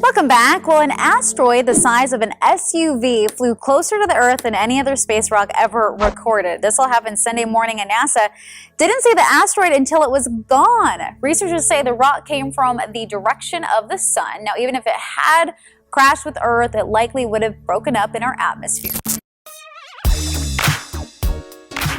Welcome back. Well, an asteroid the size of an SUV flew closer to the Earth than any other space rock ever recorded. This all happened Sunday morning, and NASA didn't see the asteroid until it was gone. Researchers say the rock came from the direction of the sun. Now, even if it had crashed with Earth, it likely would have broken up in our atmosphere.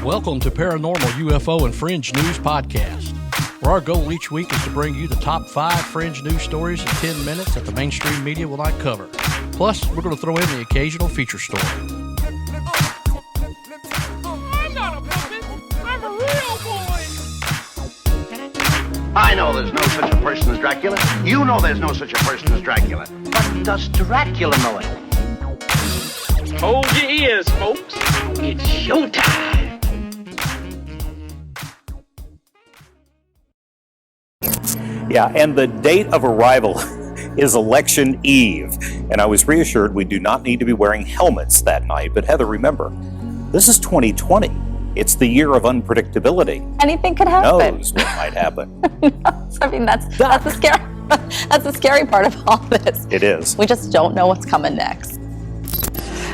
Welcome to Paranormal, UFO and Fringe News Podcast, where our goal each week is to bring you the top 5 fringe news stories in 10 minutes that the mainstream media will not cover. Plus, we're going to throw in the occasional feature story. I'm not a puppet. I'm a real boy. I know there's no such a person as Dracula. You know there's no such a person as Dracula. But does Dracula know it? Hold your ears, folks. It's showtime. Yeah, and the date of arrival is Election Eve. And I was reassured we do not need to be wearing helmets that night. But Heather, remember, this is 2020. It's the year of unpredictability. Anything could happen. Who knows what might happen? I mean, that's the scary. That's the scary part of all this. It is. We just don't know what's coming next.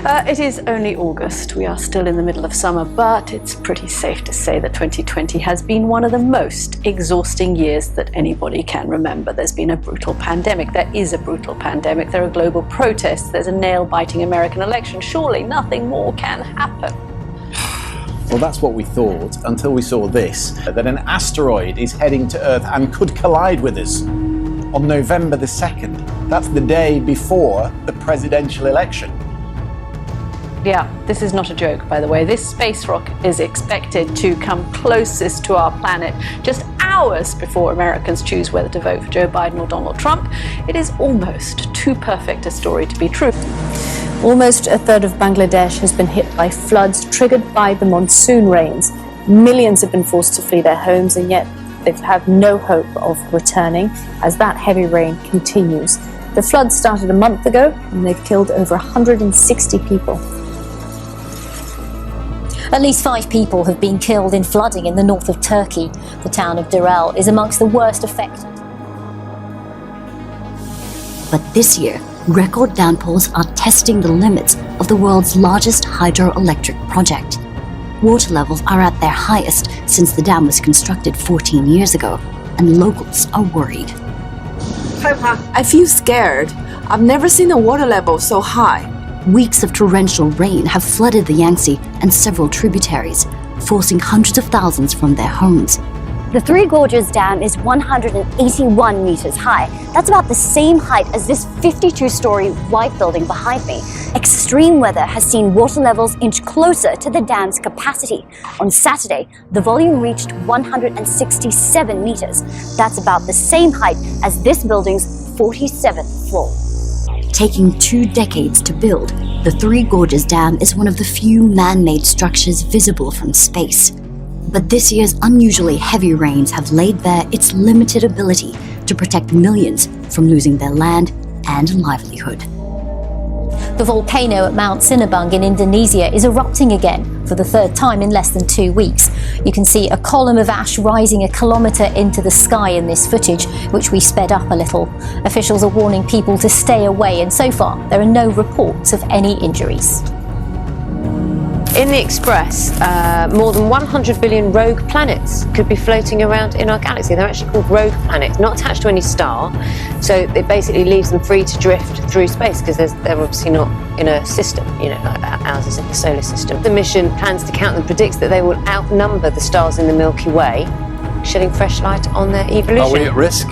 It is only August. We are still in the middle of summer, but it's pretty safe to say that 2020 has been one of the most exhausting years that anybody can remember. There's been a brutal pandemic. There is a brutal pandemic. There are global protests. There's a nail-biting American election. Surely nothing more can happen. Well, that's what we thought until we saw this, that an asteroid is heading to Earth and could collide with us on November the 2nd. That's the day before the presidential election. Yeah, this is not a joke, by the way. This space rock is expected to come closest to our planet just hours before Americans choose whether to vote for Joe Biden or Donald Trump. It is almost too perfect a story to be true. Almost a third of Bangladesh has been hit by floods triggered by the monsoon rains. Millions have been forced to flee their homes, and yet they've had no hope of returning as that heavy rain continues. The floods started a month ago, and they've killed over 160 people. At least 5 people have been killed in flooding in the north of Turkey. The town of Deaglán is amongst the worst affected. But this year, record downpours are testing the limits of the world's largest hydroelectric project. Water levels are at their highest since the dam was constructed 14 years ago, and locals are worried. I feel scared. I've never seen the water level so high. Weeks of torrential rain have flooded the Yangtze and several tributaries, forcing hundreds of thousands from their homes. The Three Gorges Dam is 181 meters high. That's about the same height as this 52-story white building behind me. Extreme weather has seen water levels inch closer to the dam's capacity. On Saturday, the volume reached 167 meters. That's about the same height as this building's 47th floor. Taking 2 decades to build, the Three Gorges Dam is one of the few man-made structures visible from space. But this year's unusually heavy rains have laid bare its limited ability to protect millions from losing their land and livelihood. The volcano at Mount Sinabung in Indonesia is erupting again for the 3rd time in less than 2 weeks. You can see a column of ash rising a kilometre into the sky in this footage, which we sped up a little. Officials are warning people to stay away, and so far there are no reports of any injuries. In the Express, more than 100 billion rogue planets could be floating around in our galaxy. They're actually called rogue planets, not attached to any star. So it basically leaves them free to drift through space because they're obviously not in a system, like ours is in the solar system. The mission plans to count them, predicts that they will outnumber the stars in the Milky Way, shedding fresh light on their evolution. Are we at risk?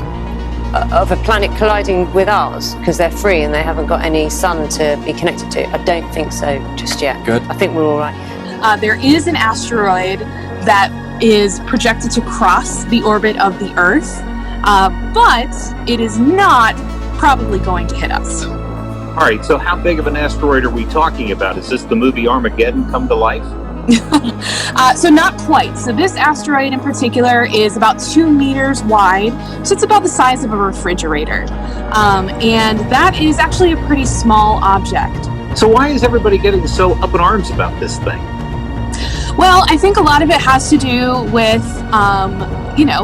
Of a planet colliding with ours because they're free and they haven't got any sun to be connected to. I don't think so just yet. Good. I think we're all right. There is an asteroid that is projected to cross the orbit of the Earth, but it is not probably going to hit us. All right, so how big of an asteroid are we talking about? Is this the movie Armageddon come to life? So not quite. So this asteroid in particular is about 2 meters wide. So it's about the size of a refrigerator. And that is actually a pretty small object. So why is everybody getting so up in arms about this thing? Well, I think a lot of it has to do with,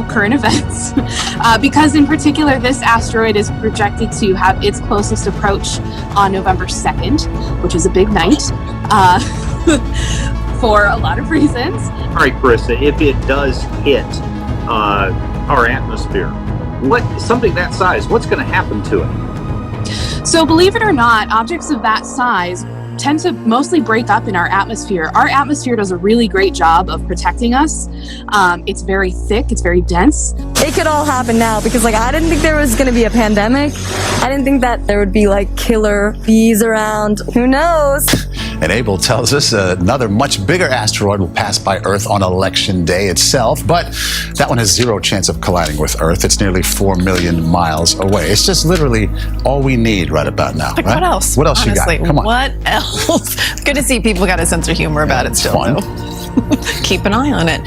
current events. Because in particular, this asteroid is projected to have its closest approach on November 2nd, which is a big night, for a lot of reasons. All right, Carissa, if it does hit our atmosphere, something that size, what's going to happen to it? So believe it or not, objects of that size tend to mostly break up in our atmosphere. Our atmosphere does a really great job of protecting us. It's very thick, it's very dense. It could all happen now because I didn't think there was going to be a pandemic. I didn't think that there would be killer bees around. Who knows? And Abel tells us another much bigger asteroid will pass by Earth on Election Day itself, but that one has zero chance of colliding with Earth. It's nearly 4 million miles away. It's just literally all we need right about now. Right? What else? What else Honestly, you got? Come on. What else? Good to see people got a sense of humor about it still. Fun. Keep an eye on it.